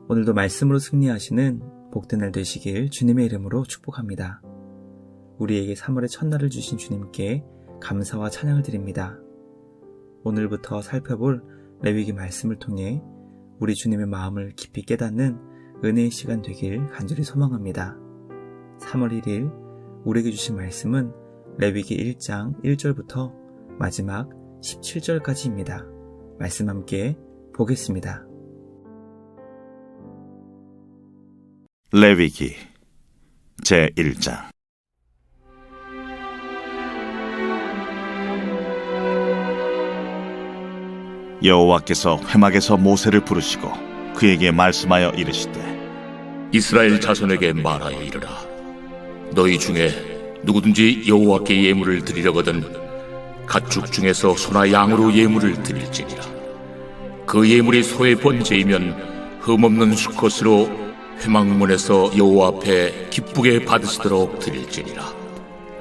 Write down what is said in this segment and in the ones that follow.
오늘도 말씀으로 승리하시는 복된 날 되시길 주님의 이름으로 축복합니다. 우리에게 3월의 첫날을 주신 주님께 감사와 찬양을 드립니다. 오늘부터 살펴볼 레위기 말씀을 통해 우리 주님의 마음을 깊이 깨닫는 은혜의 시간 되길 간절히 소망합니다. 3월 1일 우리에게 주신 말씀은 레위기 1장 1절부터 마지막 17절까지입니다. 말씀 함께 보겠습니다. 레위기 제1장. 여호와께서 회막에서 모세를 부르시고 그에게 말씀하여 이르시되, 이스라엘 자손에게 말하여 이르라. 너희 중에 누구든지 여호와께 예물을 드리려거든 가축 중에서 소나 양으로 예물을 드릴지니라. 그 예물이 소의 번제이면 흠없는 수컷으로 회막문에서 여호와 앞에 기쁘게 받으시도록 드릴지니라.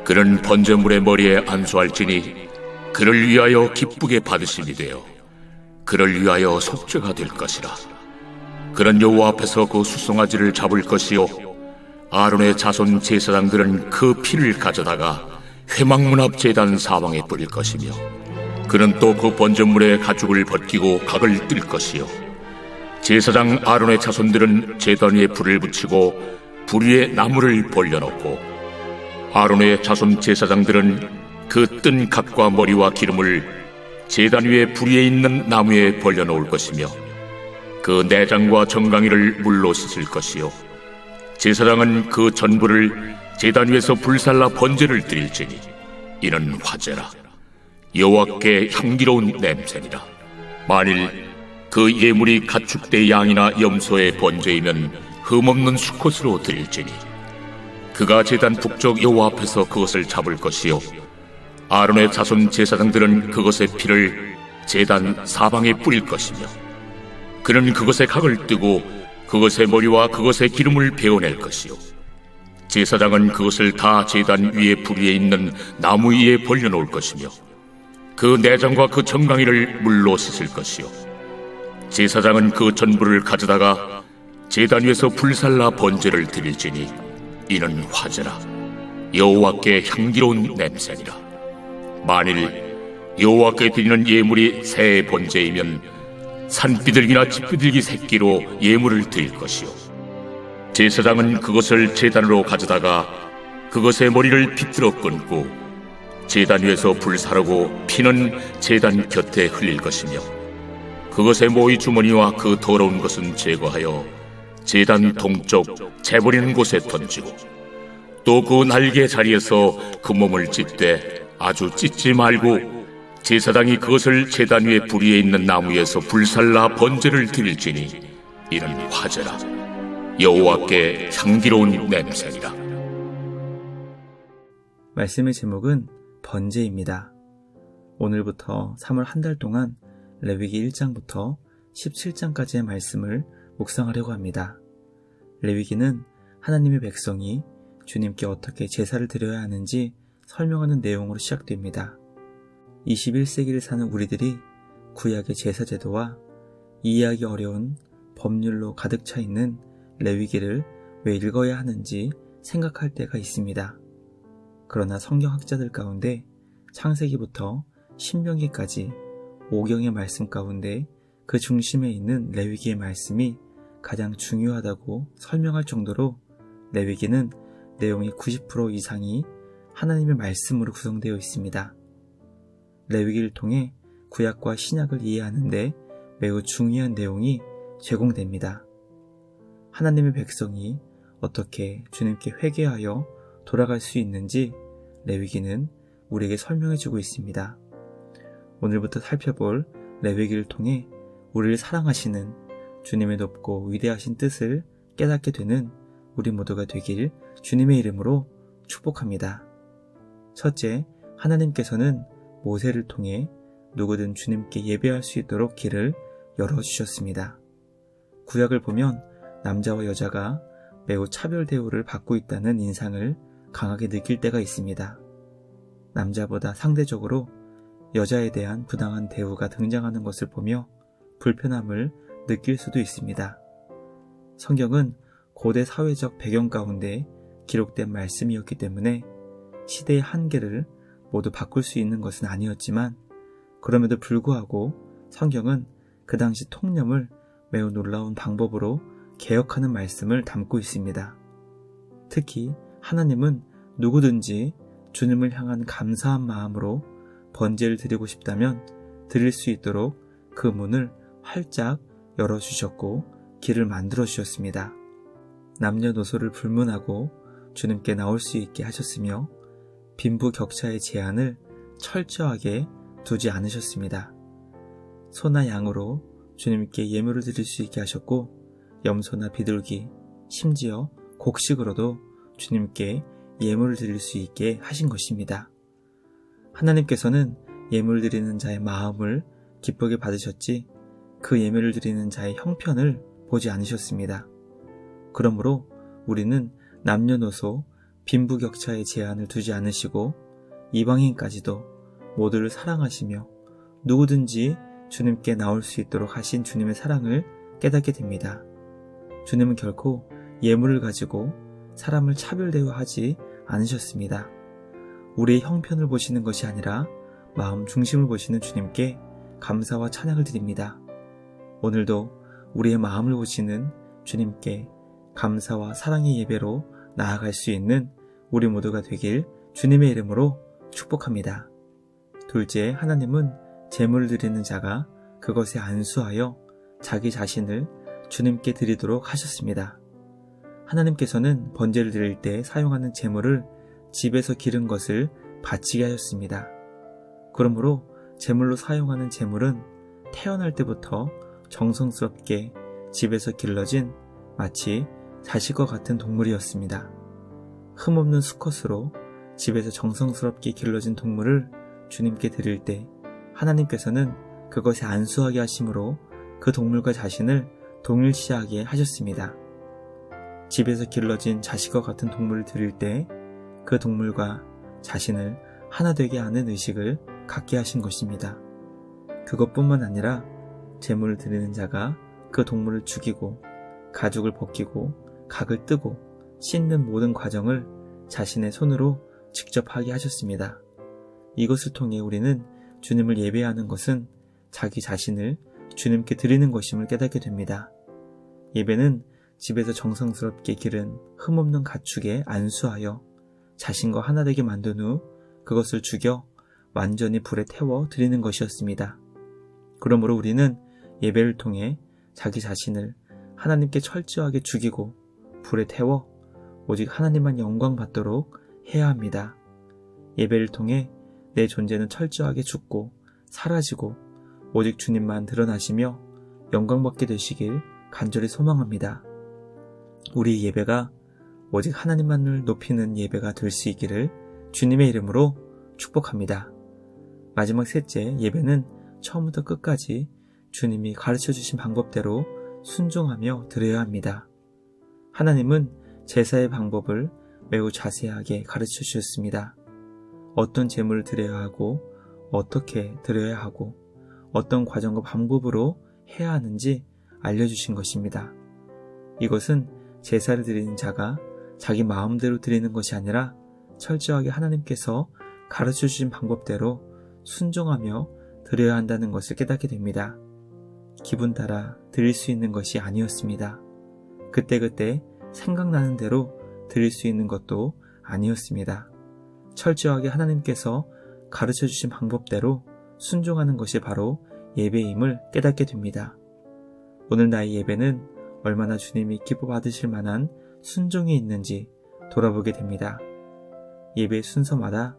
그는 번제물의 머리에 안수할지니 그를 위하여 기쁘게 받으심이 되어 그를 위하여 속죄가 될 것이라. 그는 여호와 앞에서 그 수송아지를 잡을 것이요 아론의 자손 제사장들은 그 피를 가져다가 회막문 앞 제단 사방에 뿌릴 것이며, 그는 또 그 번제물의 가죽을 벗기고 각을 뜰 것이요 제사장 아론의 자손들은 제단 위에 불을 붙이고 불 위에 나무를 벌려놓고, 아론의 자손 제사장들은 그 뜬 각과 머리와 기름을 제단 위에 불 위에 있는 나무에 벌려놓을 것이며, 그 내장과 정강이를 물로 씻을 것이요 제사장은 그 전부를 제단 위에서 불살라 번제를 드릴지니 이는 화제라. 여호와께 향기로운 냄새니라. 만일 그 예물이 가축대 양이나 염소의 번제이면 흠없는 수컷으로 드릴지니 그가 제단 북쪽 여호와 앞에서 그것을 잡을 것이요 아론의 자손 제사장들은 그것의 피를 제단 사방에 뿌릴 것이며, 그는 그것의 각을 뜨고 그것의 머리와 그것의 기름을 베어낼 것이요 제사장은 그것을 다 제단 위에 불 위에 있는 나무 위에 벌려놓을 것이며, 그 내장과 그 정강이를 물로 씻을 것이요 제사장은 그 전부를 가져다가 제단 위에서 불살라 번제를 드릴지니 이는 화제라. 여호와께 향기로운 냄새니라. 만일 여호와께 드리는 예물이 새의 번제이면 산비둘기나 집비둘기 새끼로 예물을 드릴 것이요 제사장은 그것을 제단으로 가져다가 그것의 머리를 비틀어 끊고 제단 위에서 불사르고 피는 제단 곁에 흘릴 것이며, 그것의 모이 주머니와 그 더러운 것은 제거하여 제단 동쪽 재버리는 곳에 던지고, 또 그 날개 자리에서 그 몸을 찢되 아주 찢지 말고 제사장이 그것을 제단 위에 불 위에 있는 나무에서 불살라 번제를 드릴지니 이는 화제라. 여호와께 향기로운 냄새니라. 말씀의 제목은 번제입니다. 오늘부터 3월 한 달 동안 레위기 1장부터 17장까지의 말씀을 묵상하려고 합니다. 레위기는 하나님의 백성이 주님께 어떻게 제사를 드려야 하는지 설명하는 내용으로 시작됩니다. 21세기를 사는 우리들이 구약의 제사 제도와 이해하기 어려운 법률로 가득 차 있는 레위기를 왜 읽어야 하는지 생각할 때가 있습니다. 그러나 성경학자들 가운데 창세기부터 신명기까지 5경의 말씀 가운데 그 중심에 있는 레위기의 말씀이 가장 중요하다고 설명할 정도로 레위기는 내용이 90% 이상이 하나님의 말씀으로 구성되어 있습니다. 레위기를 통해 구약과 신약을 이해하는 데 매우 중요한 내용이 제공됩니다. 하나님의 백성이 어떻게 주님께 회개하여 돌아갈 수 있는지 레위기는 우리에게 설명해주고 있습니다. 오늘부터 살펴볼 레위기를 통해 우리를 사랑하시는 주님의 높고 위대하신 뜻을 깨닫게 되는 우리 모두가 되길 주님의 이름으로 축복합니다. 첫째, 하나님께서는 모세를 통해 누구든 주님께 예배할 수 있도록 길을 열어주셨습니다. 구약을 보면 남자와 여자가 매우 차별 대우를 받고 있다는 인상을 강하게 느낄 때가 있습니다. 남자보다 상대적으로 여자에 대한 부당한 대우가 등장하는 것을 보며 불편함을 느낄 수도 있습니다. 성경은 고대 사회적 배경 가운데 기록된 말씀이었기 때문에 시대의 한계를 모두 바꿀 수 있는 것은 아니었지만, 그럼에도 불구하고 성경은 그 당시 통념을 매우 놀라운 방법으로 개혁하는 말씀을 담고 있습니다. 특히 하나님은 누구든지 주님을 향한 감사한 마음으로 번제를 드리고 싶다면 드릴 수 있도록 그 문을 활짝 열어주셨고 길을 만들어 주셨습니다. 남녀노소를 불문하고 주님께 나올 수 있게 하셨으며 빈부격차의 제한을 철저하게 두지 않으셨습니다. 소나 양으로 주님께 예물을 드릴 수 있게 하셨고, 염소나 비둘기, 심지어 곡식으로도 주님께 예물을 드릴 수 있게 하신 것입니다. 하나님께서는 예물 드리는 자의 마음을 기쁘게 받으셨지 그 예물을 드리는 자의 형편을 보지 않으셨습니다. 그러므로 우리는 남녀노소 빈부격차의 제한을 두지 않으시고 이방인까지도 모두를 사랑하시며 누구든지 주님께 나올 수 있도록 하신 주님의 사랑을 깨닫게 됩니다. 주님은 결코 예물을 가지고 사람을 차별 대우하지 않으셨습니다. 우리의 형편을 보시는 것이 아니라 마음 중심을 보시는 주님께 감사와 찬양을 드립니다. 오늘도 우리의 마음을 보시는 주님께 감사와 사랑의 예배로 나아갈 수 있는 우리 모두가 되길 주님의 이름으로 축복합니다. 둘째, 하나님은 제물을 드리는 자가 그것에 안수하여 자기 자신을 주님께 드리도록 하셨습니다. 하나님께서는 번제를 드릴 때 사용하는 제물을 집에서 기른 것을 바치게 하셨습니다. 그러므로 제물로 사용하는 제물은 태어날 때부터 정성스럽게 집에서 길러진 마치 자식과 같은 동물이었습니다. 흠없는 수컷으로 집에서 정성스럽게 길러진 동물을 주님께 드릴 때 하나님께서는 그것에 안수하게 하심으로 그 동물과 자신을 동일시하게 하셨습니다. 집에서 길러진 자식과 같은 동물을 드릴 때 그 동물과 자신을 하나 되게 하는 의식을 갖게 하신 것입니다. 그것뿐만 아니라 제물을 드리는 자가 그 동물을 죽이고 가죽을 벗기고 각을 뜨고 씻는 모든 과정을 자신의 손으로 직접 하게 하셨습니다. 이것을 통해 우리는 주님을 예배하는 것은 자기 자신을 주님께 드리는 것임을 깨닫게 됩니다. 예배는 집에서 정성스럽게 기른 흠없는 가축에 안수하여 자신과 하나 되게 만든 후 그것을 죽여 완전히 불에 태워 드리는 것이었습니다. 그러므로 우리는 예배를 통해 자기 자신을 하나님께 철저하게 죽이고 불에 태워 오직 하나님만 영광 받도록 해야 합니다. 예배를 통해 내 존재는 철저하게 죽고 사라지고 오직 주님만 드러나시며 영광받게 되시길 간절히 소망합니다. 우리 예배가 오직 하나님만을 높이는 예배가 될 수 있기를 주님의 이름으로 축복합니다. 마지막 셋째, 예배는 처음부터 끝까지 주님이 가르쳐 주신 방법대로 순종하며 드려야 합니다. 하나님은 제사의 방법을 매우 자세하게 가르쳐 주셨습니다. 어떤 제물을 드려야 하고 어떻게 드려야 하고 어떤 과정과 방법으로 해야 하는지 알려주신 것입니다. 이것은 제사를 드리는 자가 자기 마음대로 드리는 것이 아니라 철저하게 하나님께서 가르쳐 주신 방법대로 순종하며 드려야 한다는 것을 깨닫게 됩니다. 기분 따라 드릴 수 있는 것이 아니었습니다. 그때그때 생각나는 대로 드릴 수 있는 것도 아니었습니다. 철저하게 하나님께서 가르쳐 주신 방법대로 순종하는 것이 바로 예배임을 깨닫게 됩니다. 오늘 나의 예배는 얼마나 주님이 기뻐 받으실 만한 순종이 있는지 돌아보게 됩니다. 예배 순서마다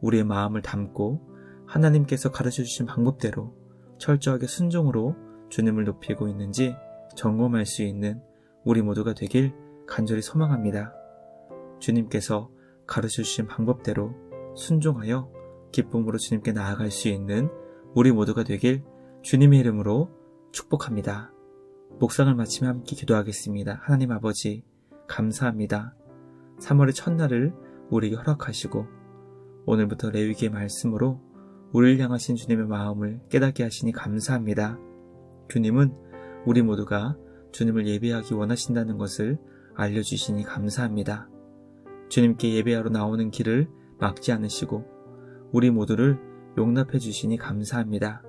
우리의 마음을 담고 하나님께서 가르쳐 주신 방법대로 철저하게 순종으로 주님을 높이고 있는지 점검할 수 있는 우리 모두가 되길 간절히 소망합니다. 주님께서 가르쳐 주신 방법대로 순종하여 기쁨으로 주님께 나아갈 수 있는 우리 모두가 되길 주님의 이름으로 축복합니다. 묵상을 마치며 함께 기도하겠습니다. 하나님 아버지, 감사합니다. 3월의 첫날을 우리에게 허락하시고 오늘부터 레위기의 말씀으로 우리를 향하신 주님의 마음을 깨닫게 하시니 감사합니다. 주님은 우리 모두가 주님을 예배하기 원하신다는 것을 알려주시니 감사합니다. 주님께 예배하러 나오는 길을 막지 않으시고 우리 모두를 용납해 주시니 감사합니다.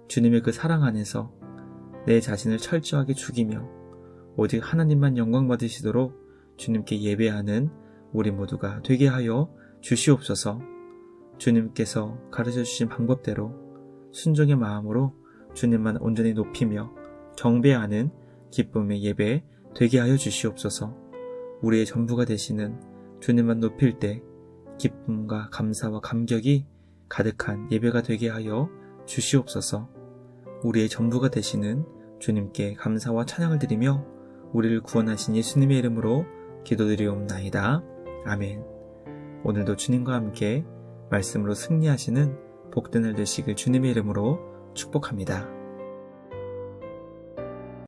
주님의 그 사랑 안에서 내 자신을 철저하게 죽이며 오직 하나님만 영광 받으시도록 주님께 예배하는 우리 모두가 되게 하여 주시옵소서. 주님께서 가르쳐 주신 방법대로 순종의 마음으로 주님만 온전히 높이며 경배하는 기쁨의 예배 되게 하여 주시옵소서. 우리의 전부가 되시는 주님만 높일 때 기쁨과 감사와 감격이 가득한 예배가 되게 하여 주시옵소서. 우리의 전부가 되시는 주님께 감사와 찬양을 드리며 우리를 구원하신 예수님의 이름으로 기도드리옵나이다. 아멘. 오늘도 주님과 함께 말씀으로 승리하시는 복된 날 되시길 주님의 이름으로 축복합니다.